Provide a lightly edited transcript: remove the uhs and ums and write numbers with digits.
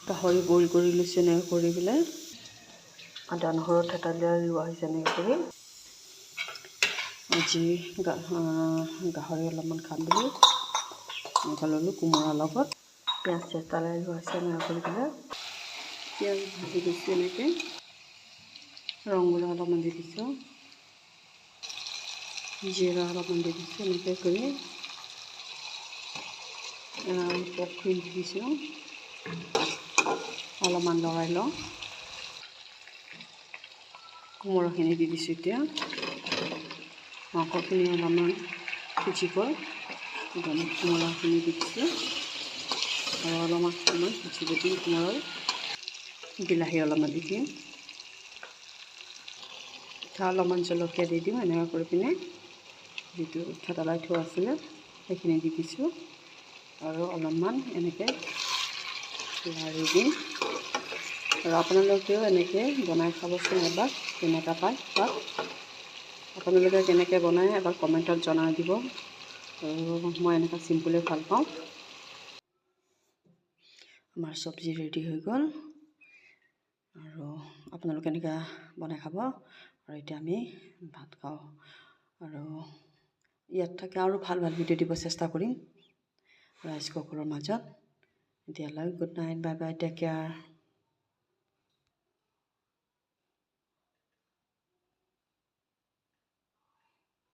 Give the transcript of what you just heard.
গাহৰি বইল কৰি লৈছোঁ এনেকৈ কৰি পেলাই আদা নহৰু থেতালি লোৱা হৈছে এনেকৈ কৰি আজি গাহৰি অলপমান খাম বুলি এনেকৈ ল'লোঁ কোমোৰাৰ লগত পিঁয়াজ থেতালি লোৱা হৈছে এনেকৈ কৰি পেলাই পিঁয়াজ ভাজি দিছোঁ এনেকৈ ৰংগুলা অলপমান দি দিছোঁ জিৰা অলপমান দি দিছোঁ এনেকৈ কৰি পকৰি দি দিছোঁ অলপমান লৰাই লওঁ কোমোৰাখিনি দি দিছোঁ এতিয়া মাংসখিনি অলপমান সিজি গ'ল কোমোৰাখিনি দি দিছোঁ আৰু অলপমান সিজিব দিম কোমোৰাৰ বিলাহী অলপমান দি দিম অলপমান জলকীয়া দি দিম এনেকৈ কৰি পিনে যিটো থেতালাই থোৱা আছিলে সেইখিনি দি দিছোঁ আৰু অলপমান এনেকৈ লাৰি দিম আৰু আপোনালোকেও এনেকৈ বনাই খাবচোন এবাৰ কেনেকুৱা পায় বা আপোনালোকে কেনেকৈ বনায় এবাৰ কমেণ্টত জনাই দিব আৰু মই এনেকুৱা চিম্পুলে ভাল পাওঁ আমাৰ চব্জি ৰেডি হৈ গ'ল আৰু আপোনালোকে এনেকুৱা বনাই খাব আৰু এতিয়া আমি ভাত খাওঁ আৰু ইয়াত থাকে আৰু ভাল ভাল ভিডিঅ' দিব চেষ্টা কৰিম ৰাইচ কুকাৰৰ মাজত এতিয়ালৈ good night bye bye take care